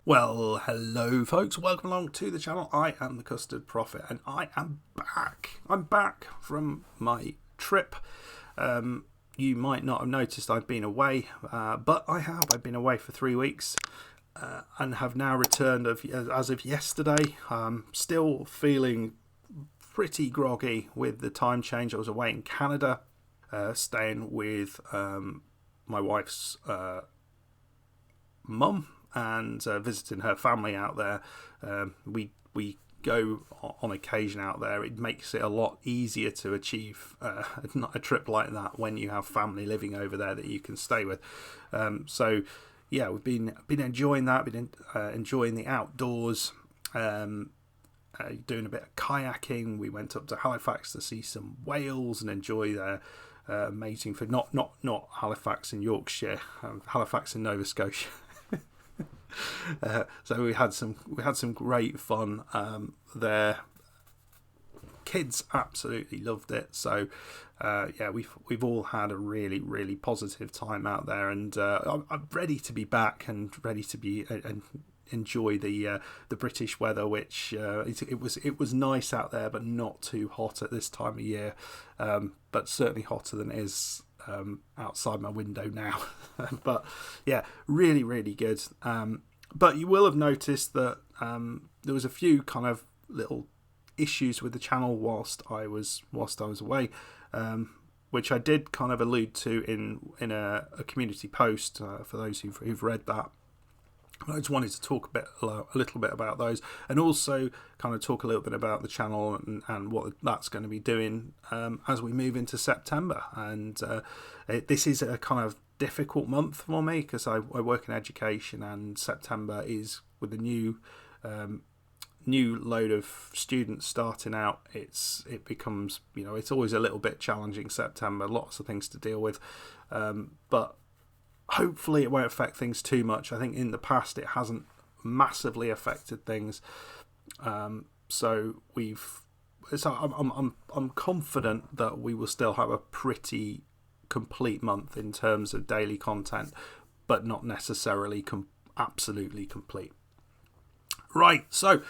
Well, hello folks, welcome along to the channel. I am the Custard Prophet and I am back. I'm back from my trip. You might not have noticed I've been away, but I have. I've been away for 3 weeks and have now returned as of yesterday. Still feeling pretty groggy with the time change. I was away in Canada, staying with my wife's mum and visiting her family out there. We go on occasion out there. It makes it a lot easier to achieve a trip like that when you have family living over there that you can stay with. So yeah, we've been enjoying that. Been enjoying the outdoors. Doing a bit of kayaking. We went up to Halifax to see some whales and enjoy their amazing food. Not Halifax in Yorkshire, Halifax in Nova Scotia. So we had some great fun there. Kids absolutely loved it. So yeah, we've all had a really positive time out there, and I'm ready to be back and ready to be and enjoy the British weather, which it was nice out there, but not too hot at this time of year, but certainly hotter than it is outside my window now. But yeah, really good. But you will have noticed that there was a few kind of little issues with the channel whilst I was away, which I did kind of allude to in a community post for those who've read that. I just wanted to talk a little bit about those, and also kind of talk a little bit about the channel and what that's going to be doing as we move into September. And this is a kind of difficult month for me because I work in education, and September is with a new load of students starting out. It becomes, it's always a little bit challenging. September, lots of things to deal with, but hopefully it won't affect things too much. I think in the past it hasn't massively affected things, so I'm confident that we will still have a pretty complete month in terms of daily content, but not necessarily absolutely complete. Right, so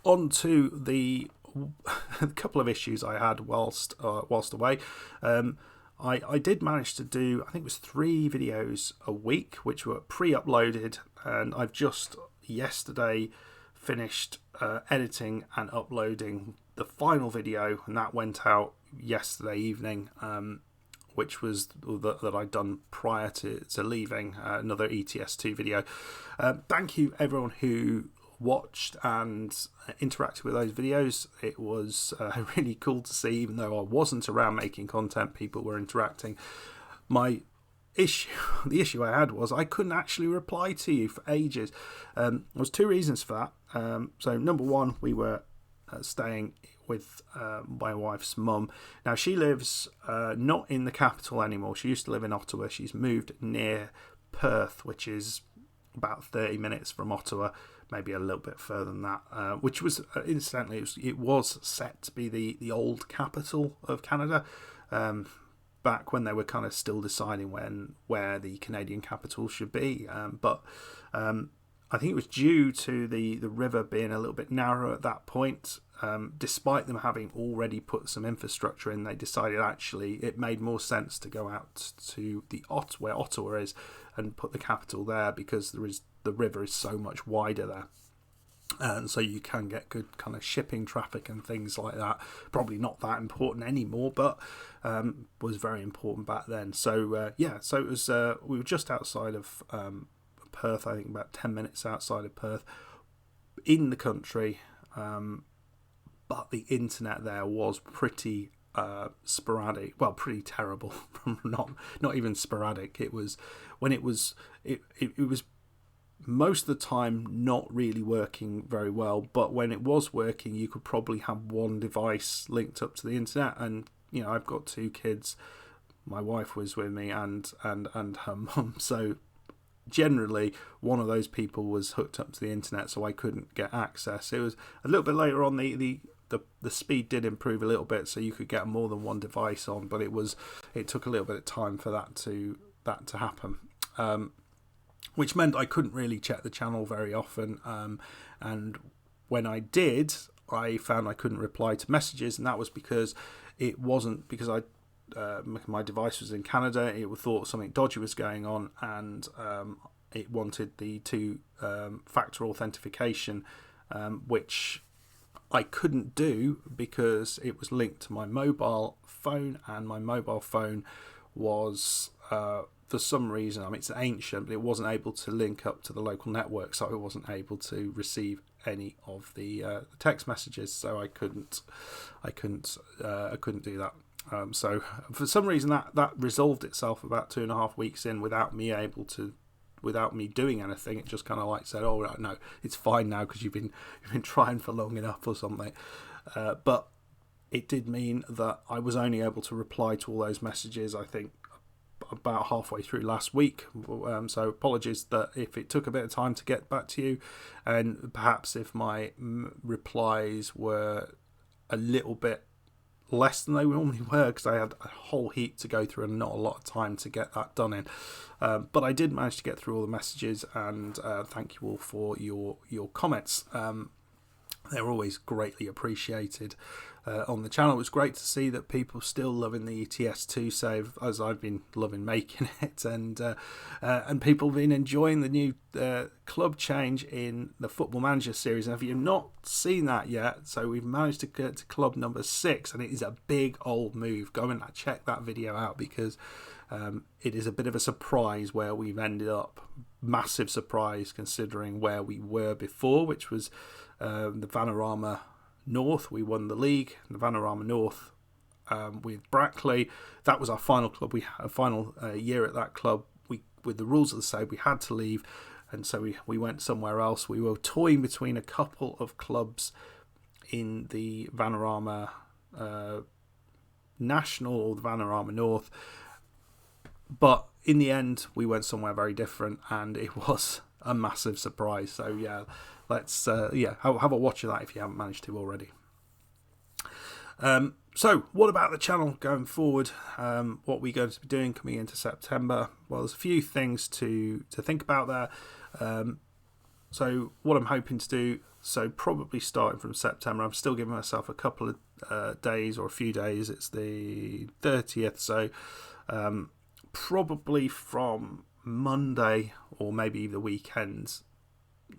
on to the couple of issues I had whilst away. I did manage to do, I think it was 3 videos a week, which were pre-uploaded, and I've just yesterday finished editing and uploading the final video, and that went out yesterday evening, which was that I'd done prior to leaving, another ETS2 video. Thank you everyone who watched and interacted with those videos. It was really cool to see. Even though I wasn't around making content, people were interacting. The issue I had was I couldn't actually reply to you for ages. There was 2 reasons for that. So number one, we were staying with my wife's mum. Now she lives not in the capital anymore. She used to live in Ottawa. She's moved near Perth, which is about 30 minutes from Ottawa, maybe a little bit further than that, which was incidentally it was set to be the old capital of Canada, back when they were kind of still deciding where the Canadian capital should be, but I think it was due to the river being a little bit narrow at that point. Despite them having already put some infrastructure in, they decided actually it made more sense to go out to where Ottawa is and put the capital there, because the river is so much wider there, and so you can get good kind of shipping traffic and things like that. Probably not that important anymore, but was very important back then. So yeah, so it was we were just outside of Perth, I think about 10 minutes outside of Perth, in the country. But the internet there was pretty sporadic, well, pretty terrible. not even sporadic. It was most of the time not really working very well, but when it was working, you could probably have one device linked up to the internet. And I've got 2 kids. My wife was with me and her mum, so generally one of those people was hooked up to the internet, so I couldn't get access. It was a little bit later on, the speed did improve a little bit, so you could get more than one device on, but it took a little bit of time for that to happen. which meant I couldn't really check the channel very often. And when I did, I found I couldn't reply to messages, and that was because it wasn't because my device was in Canada. It thought something dodgy was going on, and it wanted the two-factor authentication, which I couldn't do because it was linked to my mobile phone, and my mobile phone was, for some reason, I mean, it's ancient, but it wasn't able to link up to the local network, so I wasn't able to receive any of the text messages, so I couldn't do that. So for some reason that resolved itself about 2.5 weeks in without me doing anything. It just kind of like said, "Oh right, no, it's fine now because you've been trying for long enough" or something. But it did mean that I was only able to reply to all those messages, I think, about halfway through last week. So apologies that if it took a bit of time to get back to you, and perhaps if my replies were a little bit less than they normally were, because I had a whole heap to go through and not a lot of time to get that done in. But I did manage to get through all the messages, and thank you all for your comments. They're always greatly appreciated on the channel. It was great to see that people still loving the ETS2 save as I've been loving making it, and people have been enjoying the new club change in the Football Manager series. And if you've not seen that yet, so we've managed to get to club number 6, and it is a big old move. Go and check that video out, because it is a bit of a surprise where we've ended up. Massive surprise considering where we were before, which was the Vanarama North. We won the league, the Vanarama North, with Brackley. That was our final club. We had a final year at that club. With the rules of the save, we had to leave, and so we went somewhere else. We were toying between a couple of clubs in the Vanarama National or the Vanarama North, but in the end we went somewhere very different, and it was a massive surprise. So yeah, let's have a watch of that if you haven't managed to already. So what about the channel going forward? What we're going to be doing coming into September? Well, there's a few things to think about there. So what I'm hoping to do, so probably starting from September, I'm still giving myself a couple of days or a few days. It's the 30th, so probably from Monday or maybe the weekends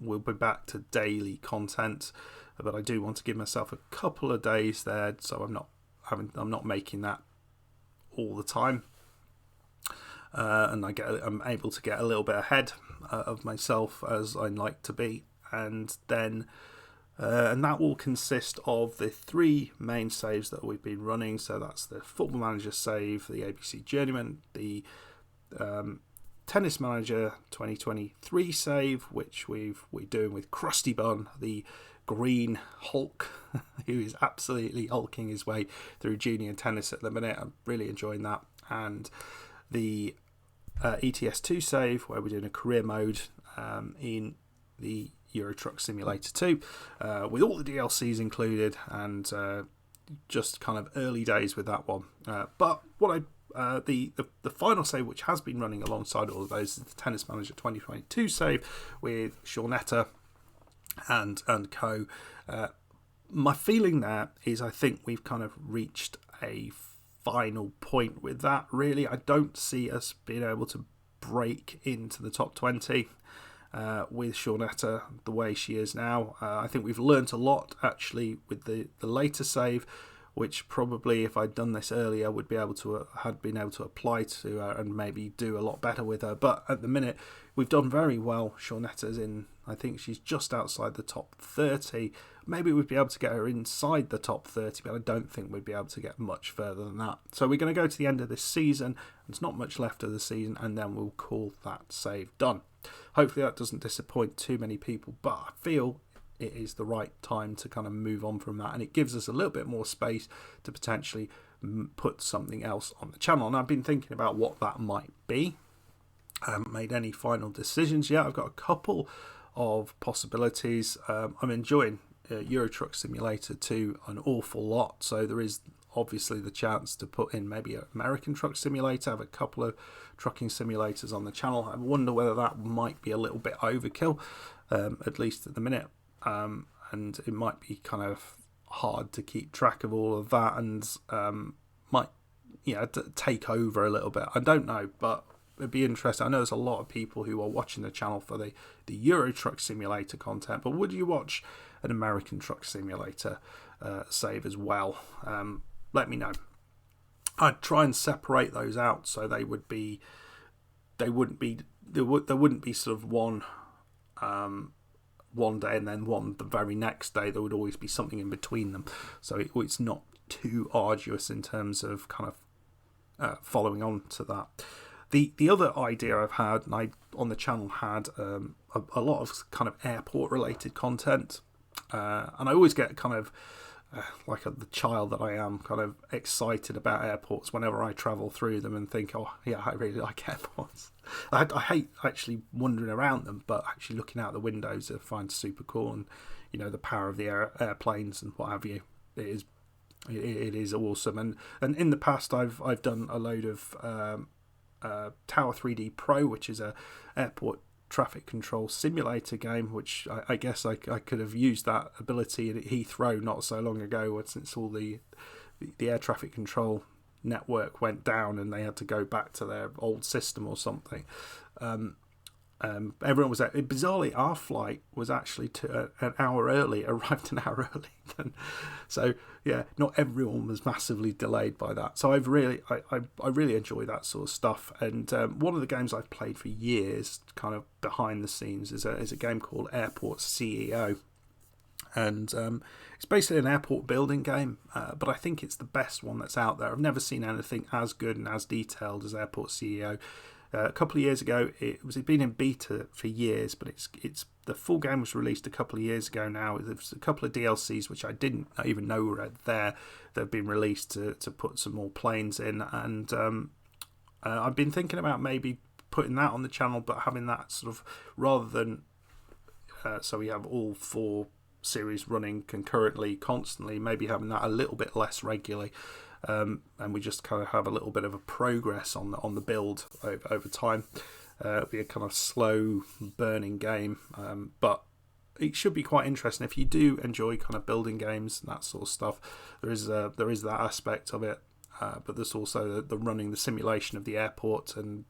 we'll be back to daily content, but I do want to give myself a couple of days there, so I'm not making that all the time, and I'm able to get a little bit ahead of myself as I like to be, and then and that will consist of the 3 main saves that we've been running. So that's the Football Manager save, the ABC Journeyman, the Tennis Manager 2023 save, which we're doing with Krusty Bun, the Green Hulk, who is absolutely hulking his way through junior tennis at the minute. I'm really enjoying that. And the ETS2 save, where we're doing a career mode in the Euro Truck Simulator 2, with all the DLCs included, and just kind of early days with that one. But what the final save, which has been running alongside all of those, is the Tennis Manager 2022 save with Shaunetta and co. My feeling there is I think we've kind of reached a final point with that. Really, I don't see us being able to break into the top 20 with Shaunetta the way she is now. I think we've learnt a lot actually with the later save, which probably if I'd done this earlier would be able to had been able to apply to her and maybe do a lot better with her. But at the minute we've done very well. Shaunetta's in, I think she's just outside the top 30. Maybe we'd be able to get her inside the top 30, but I don't think we'd be able to get much further than that. So we're going to go to the end of this season. There's not much left of the season, and then we'll call that save done. Hopefully that doesn't disappoint too many people, but I feel it is the right time to kind of move on from that, and it gives us a little bit more space to potentially put something else on the channel. And I've been thinking about what that might be. I haven't made any final decisions yet. I've got a couple of possibilities. I'm enjoying Euro Truck Simulator 2 an awful lot, so there is obviously the chance to put in maybe an American Truck Simulator, have a couple of trucking simulators on the channel. I wonder whether that might be a little bit overkill, at least at the minute, and it might be kind of hard to keep track of all of that, and might take over a little bit. I don't know, but it'd be interesting. I know there's a lot of people who are watching the channel for the Euro Truck Simulator content, but would you watch an American Truck Simulator save as well? Let me know. I'd try and separate those out so there wouldn't be sort of one day and then one the very next day. There would always be something in between them, so it's not too arduous in terms of kind of following on to that. The other idea I've had, and I on the channel had a lot of kind of airport related content, and I always get kind of like the child that I am, kind of excited about airports whenever I travel through them and think, oh yeah, I really like airports. I hate actually wandering around them, but actually looking out the windows I find super cool, and the power of the airplanes and what have you. It is awesome, and in the past I've done a load of Tower 3D Pro, which is a airport traffic control simulator game, which I guess I could have used that ability at Heathrow not so long ago, since all the air traffic control network went down and they had to go back to their old system or something. Everyone was bizarrely, our flight was actually an hour early, arrived an hour early. So yeah, not everyone was massively delayed by that. So I really enjoy that sort of stuff. And one of the games I've played for years, kind of behind the scenes, is a game called Airport CEO. And it's basically an airport building game, but I think it's the best one that's out there. I've never seen anything as good and as detailed as Airport CEO. A couple of years ago, it'd been in beta for years, but it's the full game was released a couple of years ago now. There's a couple of DLCs which I didn't even know were there that have been released to put some more planes in, and I've been thinking about maybe putting that on the channel, but having that sort of, rather than so we have all 4 series running concurrently, constantly, maybe having that a little bit less regularly. And we just kind of have a little bit of a progress on the build over time. It'll be a kind of slow burning game, but it should be quite interesting if you do enjoy kind of building games and that sort of stuff. There is that aspect of it, but there's also the running, the simulation of the airport, and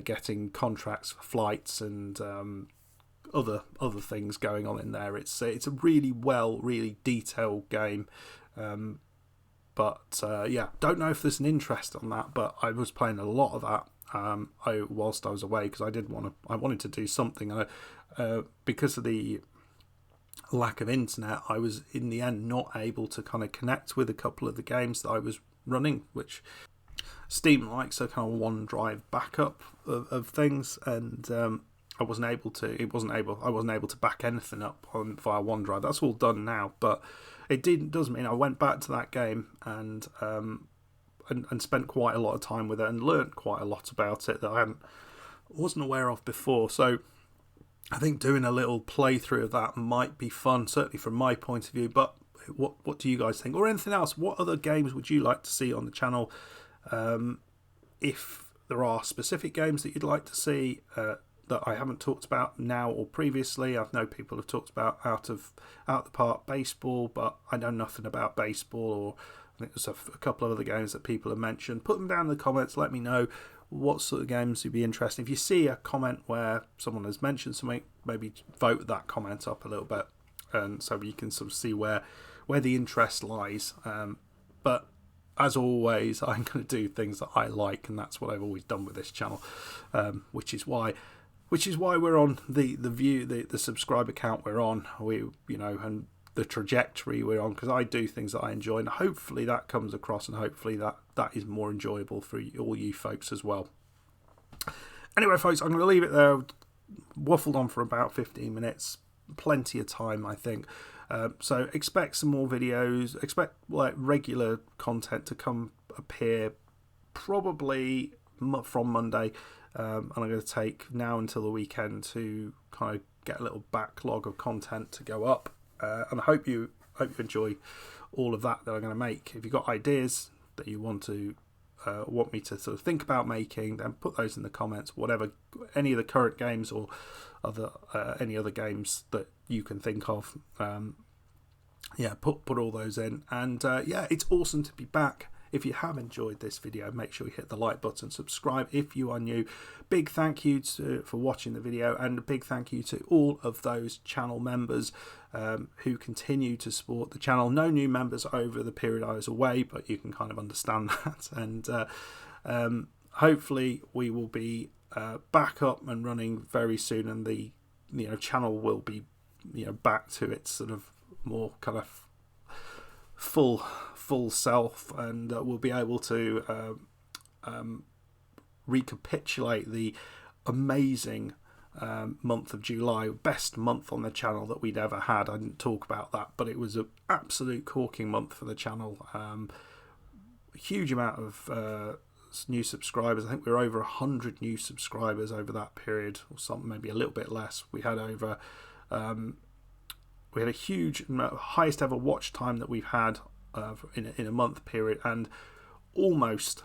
getting contracts for flights and other things going on in there. It's a really detailed game. But yeah, don't know if there's an interest on that, but I was playing a lot of that whilst I was away, because I wanted to do something, and because of the lack of internet, I was in the end not able to kind of connect with a couple of the games that I was running, which Steam likes a kind of OneDrive backup of things, and I wasn't able to back anything up via OneDrive. That's all done now, but it does mean I went back to that game and spent quite a lot of time with it and learnt quite a lot about it that I wasn't aware of before. So I think doing a little playthrough of that might be fun, certainly from my point of view. But what do you guys think? Or anything else? What other games would you like to see on the channel? If there are specific games that you'd like to see that I haven't talked about now or previously. I know people have talked about out the park baseball, but I know nothing about baseball, or I think there's a couple of other games that people have mentioned. Put them down in the comments. Let me know what sort of games would be interesting. If you see a comment where someone has mentioned something, maybe vote that comment up a little bit, and so you can sort of see where the interest lies. But as always, I'm going to do things that I like, and that's what I've always done with this channel, which is why we're on the subscriber count we're on, and the trajectory we're on, because I do things that I enjoy, and hopefully that comes across, and hopefully that is more enjoyable for all you folks as well. Anyway, folks, I'm going to leave it there. Waffled on for about 15 minutes, plenty of time, I think. So expect some more videos, expect regular content to appear probably from Monday. And I'm going to take now until the weekend to kind of get a little backlog of content to go up, and I hope you enjoy all of that I'm going to make. If you've got ideas that you want me to sort of think about making, then put those in the comments. Whatever, any of the current games or any other games that you can think of, put all those in. And it's awesome to be back. If you have enjoyed this video, make sure you hit the like button, subscribe if you are new. Big thank you for watching the video, and a big thank you to all of those channel members who continue to support the channel. No new members over the period I was away, but you can kind of understand that. And hopefully we will be back up and running very soon, and the channel will be back to its sort of more kind of full self, and we'll be able to recapitulate the amazing month of July, best month on the channel that we'd ever had. I didn't talk about that, but it was an absolute corking month for the channel. A huge amount of new subscribers. I think we were over 100 new subscribers over that period, or something, maybe a little bit less. We had over we had a huge, highest ever watch time that we've had in a month period, and almost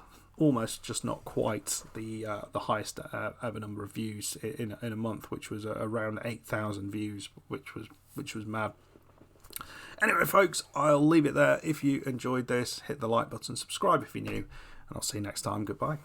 just not quite the highest ever number of views in a month, which was around 8,000 views, which was mad. Anyway, folks, I'll leave it there. If you enjoyed this, hit the like button, subscribe if you're new, and I'll see you next time. Goodbye.